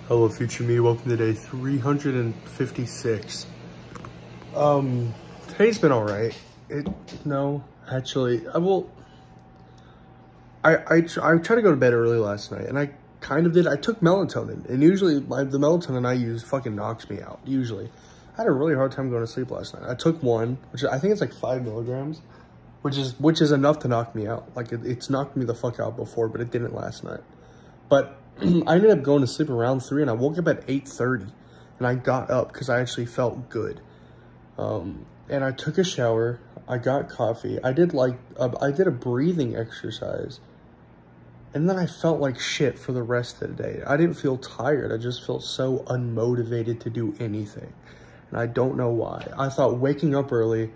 Hello, future me. Welcome to day 356. Today's been all right. I tried to go to bed early last night, and I kind of did. I took melatonin, and usually the melatonin I use fucking knocks me out. Usually, I had a really hard time going to sleep last night. I took one, which I think it's like 5 milligrams, which is enough to knock me out. Like it's knocked me the fuck out before, but it didn't last night. But I ended up going to sleep around 3, and I woke up at 8:30, and I got up because I actually felt good. And I took a shower. I got coffee. I did a breathing exercise, and then I felt like shit for the rest of the day. I didn't feel tired. I just felt so unmotivated to do anything, and I don't know why. I thought waking up early,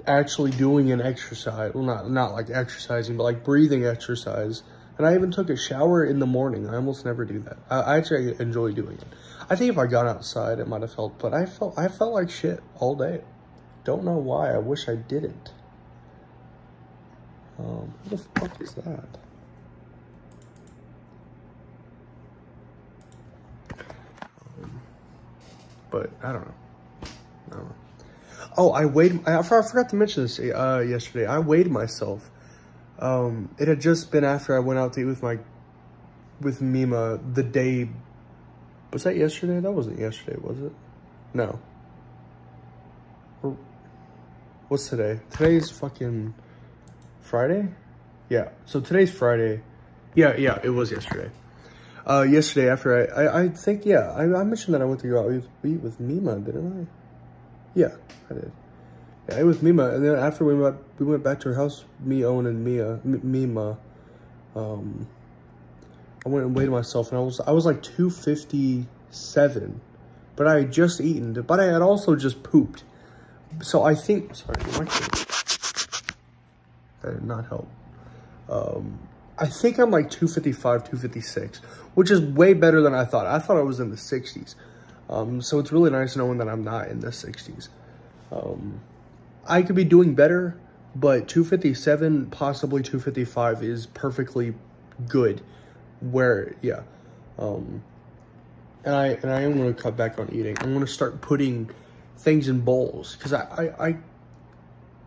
actually doing an exercise, well, not like exercising, but like breathing exercise. And I even took a shower in the morning. I almost never do that. I actually enjoy doing it. I think if I got outside, it might have helped, but I felt like shit all day. Don't know why. I wish I didn't. What the fuck is that? But I don't know. Oh, I forgot to mention this yesterday. I weighed myself. It had just been after I went out to eat with Mima the day. Was that yesterday? That wasn't yesterday, was it? No. What's today? Today's fucking Friday? Yeah. So today's Friday. Yeah, it was yesterday. Yesterday after I think, yeah, I mentioned that I went to go out eat with Mima, didn't I? Yeah, I did. Yeah, I was Mima, and then after we went back to her house, me, Owen, and Mima. I went and weighed myself, and I was like 257, but I had just eaten, but I had also just pooped. So I think, sorry, that did not help. I think I'm like 255, 256, which is way better than I thought. I thought I was in the 60s. So it's really nice knowing that I'm not in the 60s. I could be doing better, but 257, possibly 255 is perfectly good. And I am going to cut back on eating. I'm going to start putting things in bowls, because I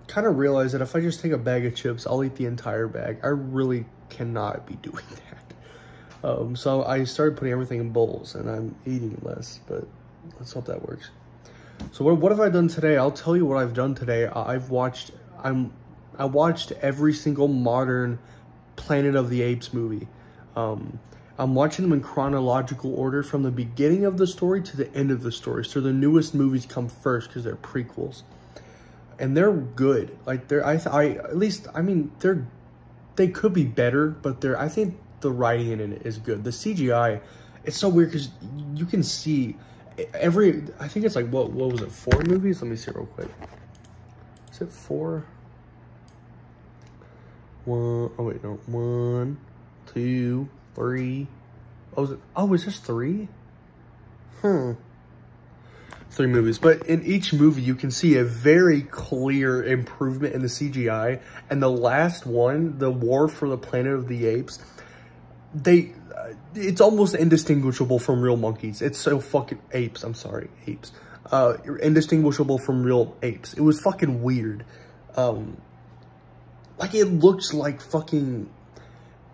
kind of realize that if I just take a bag of chips, I'll eat the entire bag. I really cannot be doing that. So I started putting everything in bowls, and I'm eating less, but let's hope that works. So what have I done today? I'll tell you what I've done today. I watched every single modern Planet of the Apes movie. I'm watching them in chronological order from the beginning of the story to the end of the story. So the newest movies come first because they're prequels, and they're good. Like they could be better, but I think the writing in it is good. The CGI, it's so weird because you can see I think it's like, what was it, 4 movies? Let me see real quick. Is it 4? 1, 2, 3. Oh, is this 3? 3 movies. But in each movie, you can see a very clear improvement in the CGI. And the last one, the War for the Planet of the Apes, it's almost indistinguishable from real monkeys. It's so fucking apes. I'm sorry, apes. Indistinguishable from real apes. It was fucking weird. Like it looks like fucking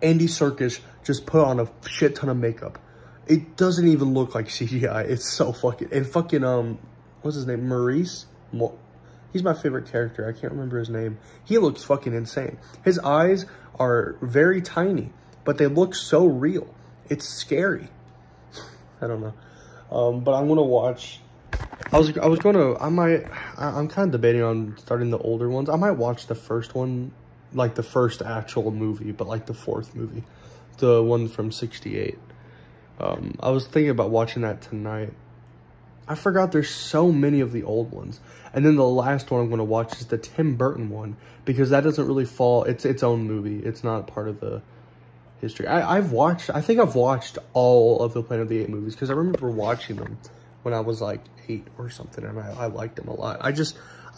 Andy Serkis just put on a shit ton of makeup. It doesn't even look like CGI. It's so fucking, and fucking what's his name? Maurice. He's my favorite character. I can't remember his name. He looks fucking insane. His eyes are very tiny, but they look so real. It's scary. I don't know. But I'm gonna watch. I'm kind of debating on starting the older ones. I might watch the first one, like the first actual movie, but like the 4th movie, the one from '68. I was thinking about watching that tonight. I forgot there's so many of the old ones. And then the last one I'm going to watch is the Tim Burton one, because that doesn't really fall. It's its own movie. It's not part of the history. I think I've watched all of the Planet of the Apes movies, because I remember watching them when I was like 8 or something, and I liked them a lot. I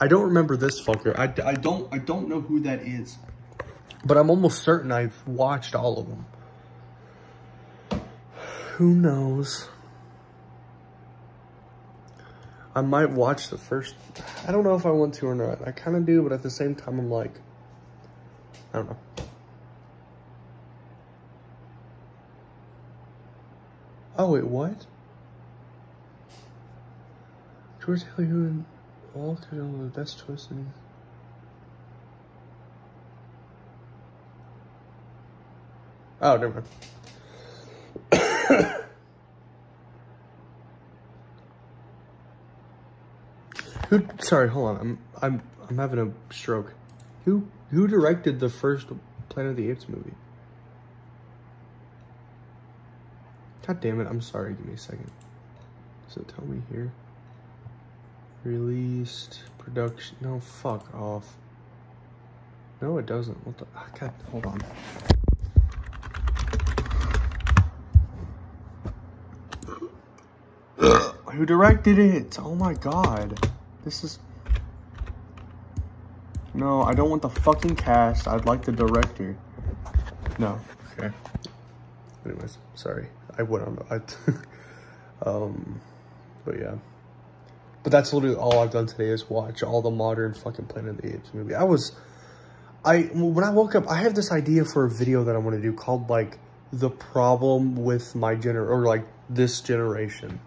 don't remember this fucker. I don't know who that is, but I'm almost certain I've watched all of them. Who knows? I might watch the first. I don't know if I want to or not. I kind of do, but at the same time, I'm like, I don't know. Oh, wait, what? George Haley, who in all could know the best choice in it. Oh, never mind. Who? Sorry, hold on. I'm having a stroke. Who directed the first Planet of the Apes movie? God damn it! I'm sorry. Give me a second. Does it tell me here? Released production. No, fuck off. No, it doesn't. What the? Oh, God, hold on. Who directed it? Oh my god. This is... No, I don't want the fucking cast. I'd like the director. No. Okay. Anyways, sorry. I went on... but yeah. But that's literally all I've done today is watch all the modern fucking Planet of the Apes movie. When I woke up, I have this idea for a video that I want to do called, like, the problem with my or like, this generation.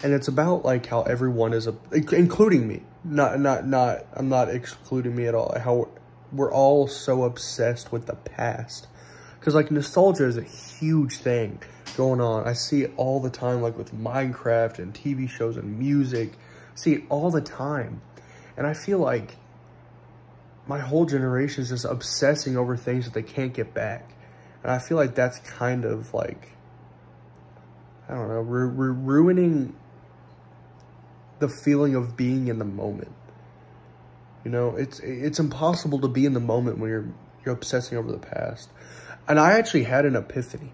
And it's about, like, how everyone is, including me. I'm not excluding me at all. How we're all so obsessed with the past. Because, like, nostalgia is a huge thing going on. I see it all the time, like, with Minecraft and TV shows and music. I see it all the time. And I feel like my whole generation is just obsessing over things that they can't get back. And I feel like that's kind of, like, I don't know, ruining the feeling of being in the moment. You know, it's impossible to be in the moment when you're obsessing over the past. And I actually had an epiphany.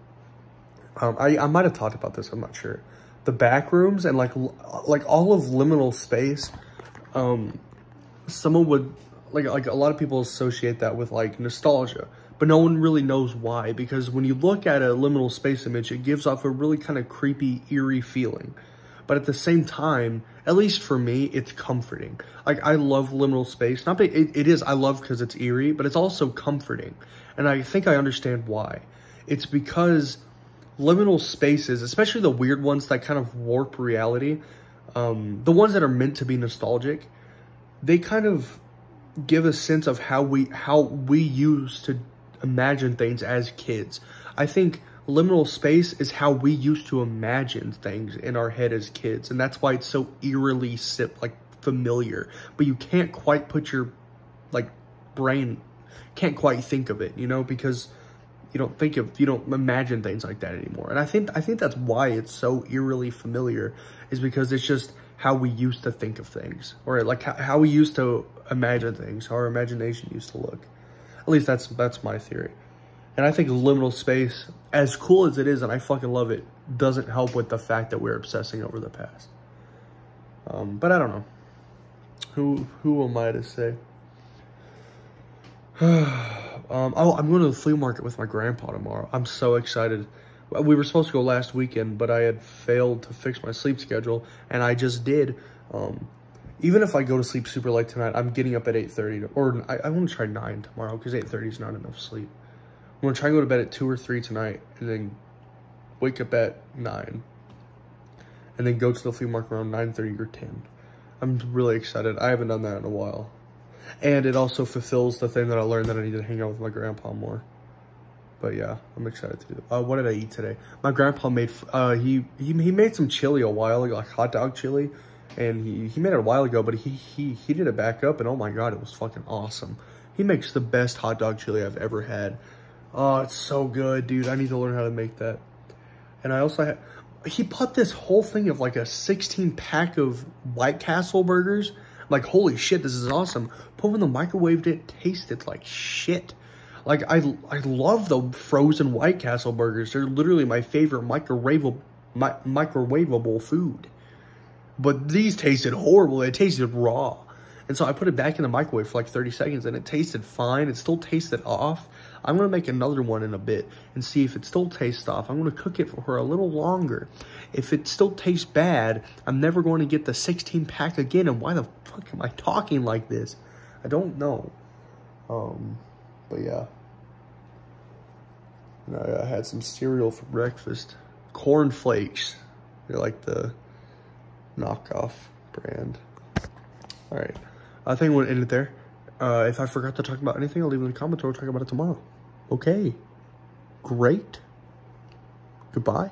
I might have talked about this, I'm not sure. The back rooms and like all of liminal space, someone would like a lot of people associate that with like nostalgia, but no one really knows why, because when you look at a liminal space image, it gives off a really kind of creepy, eerie feeling. But at the same time, at least for me, it's comforting. Like, I love liminal space. Not that it is, I love because it's eerie, but it's also comforting. And I think I understand why. It's because liminal spaces, especially the weird ones that kind of warp reality, the ones that are meant to be nostalgic, they kind of give a sense of how we used to imagine things as kids. I think liminal space is how we used to imagine things in our head as kids, and that's why it's so eerily familiar. But you can't quite put your brain can't quite think of it, you know, because you don't imagine things like that anymore. And I think that's why it's so eerily familiar, is because it's just how we used to think of things, or like how we used to imagine things, how our imagination used to look. At least that's my theory. And I think liminal space, as cool as it is, and I fucking love it, doesn't help with the fact that we're obsessing over the past. But I don't know. Who am I to say? Oh, I'm going to the flea market with my grandpa tomorrow. I'm so excited. We were supposed to go last weekend, but I had failed to fix my sleep schedule, and I just did. Even if I go to sleep super late tonight, I'm getting up at 8:30, or I want to try 9 tomorrow, because 8:30 is not enough sleep. I'm going to try and go to bed at 2 or 3 tonight, and then wake up at 9. And then go to the flea market around 9:30 or 10. I'm really excited. I haven't done that in a while. And it also fulfills the thing that I learned, that I need to hang out with my grandpa more. But yeah, I'm excited to do it. What did I eat today? My grandpa made, he made some chili a while ago, like hot dog chili. And he made it a while ago, but he did it back up, and oh my god, it was fucking awesome. He makes the best hot dog chili I've ever had. Oh, it's so good, dude. I need to learn how to make that. And I also had, he put this whole thing of like a 16-pack of White Castle burgers. Like, holy shit, this is awesome. Put in the microwave, it tasted like shit. Like, I love the frozen White Castle burgers. They're literally my favorite microwavable food. But these tasted horrible. They tasted raw. And so I put it back in the microwave for like 30 seconds and it tasted fine. It still tasted off. I'm going to make another one in a bit and see if it still tastes off. I'm going to cook it for her a little longer. If it still tastes bad, I'm never going to get the 16 pack again. And why the fuck am I talking like this? I don't know. But yeah. And I had some cereal for breakfast. Corn Flakes. They're like the knockoff brand. All right. I think we'll end it there. If I forgot to talk about anything, I'll leave it in the comments or we'll talk about it tomorrow. Okay. Great. Goodbye.